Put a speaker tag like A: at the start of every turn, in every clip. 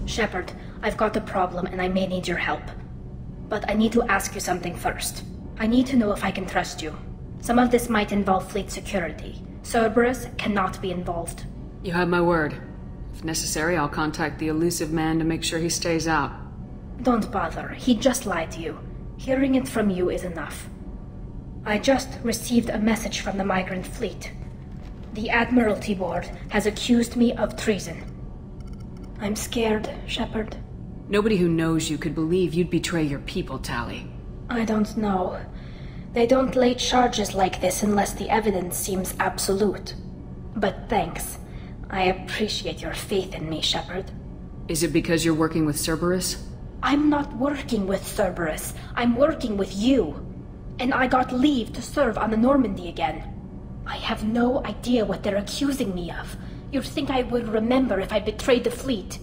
A: Shepard, I've got a problem and I may need your help. But I need to ask you something first. I need to know if I can trust you. Some of this might involve fleet security. Cerberus cannot be involved.
B: You have my word. If necessary, I'll contact the elusive man to make sure he stays out.
A: Don't bother. He just lied to you. Hearing it from you is enough. I just received a message from the migrant fleet. The Admiralty Board has accused me of treason. I'm scared, Shepard.
B: Nobody who knows you could believe you'd betray your people, Tali.
A: I don't know. They don't lay charges like this unless the evidence seems absolute. But thanks. I appreciate your faith in me, Shepard.
B: Is it because you're working with Cerberus?
A: I'm not working with Cerberus. I'm working with you. And I got leave to serve on the Normandy again. I have no idea what they're accusing me of. You'd think I would remember if I betrayed the fleet.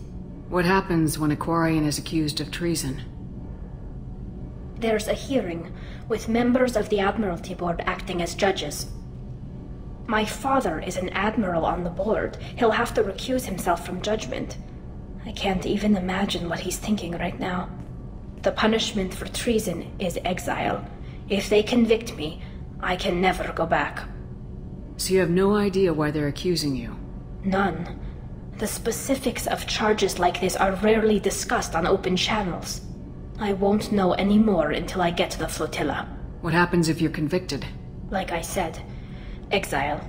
B: What happens when a Quarian is accused of treason?
A: There's a hearing, with members of the Admiralty Board acting as judges. My father is an admiral on the board. He'll have to recuse himself from judgment. I can't even imagine what he's thinking right now. The punishment for treason is exile. If they convict me, I can never go back.
B: So you have no idea why they're accusing you?
A: None. The specifics of charges like this are rarely discussed on open channels. I won't know any more until I get to the flotilla.
B: What happens if you're convicted?
A: Like I said, exile.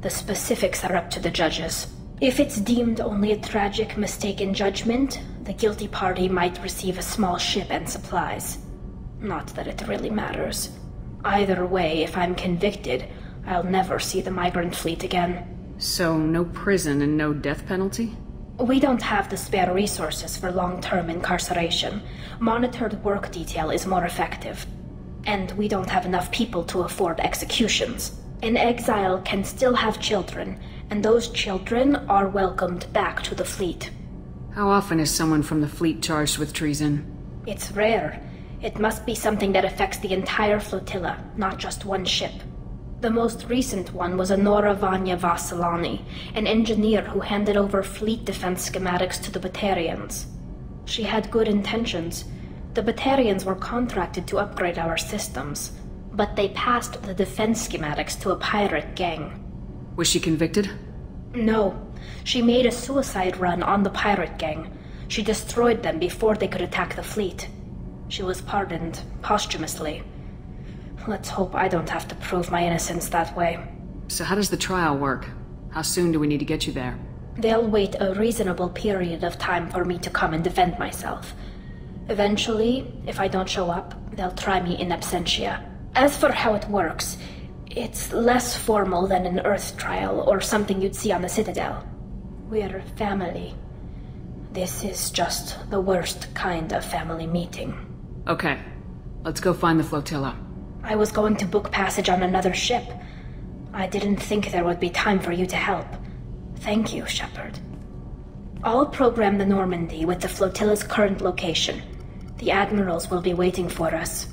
A: The specifics are up to the judges. If it's deemed only a tragic mistake in judgment, the guilty party might receive a small ship and supplies. Not that it really matters. Either way, if I'm convicted, I'll never see the migrant fleet again.
B: So, no prison and no death penalty?
A: We don't have the spare resources for long-term incarceration. Monitored work detail is more effective. And we don't have enough people to afford executions. An exile can still have children, and those children are welcomed back to the fleet.
B: How often is someone from the fleet charged with treason?
A: It's rare. It must be something that affects the entire flotilla, not just one ship. The most recent one was Honora Vanya Vassilani, an engineer who handed over fleet defense schematics to the Batarians. She had good intentions. The Batarians were contracted to upgrade our systems, but they passed the defense schematics to a pirate gang.
B: Was she convicted?
A: No. She made a suicide run on the pirate gang. She destroyed them before they could attack the fleet. She was pardoned posthumously. Let's hope I don't have to prove my innocence that way.
B: So how does the trial work? How soon do we need to get you there?
A: They'll wait a reasonable period of time for me to come and defend myself. Eventually, if I don't show up, they'll try me in absentia. As for how it works, it's less formal than an Earth trial or something you'd see on the Citadel. We're family. This is just the worst kind of family meeting.
B: Okay, let's go find the flotilla.
A: I was going to book passage on another ship. I didn't think there would be time for you to help. Thank you, Shepard. I'll program the Normandy with the flotilla's current location. The admirals will be waiting for us.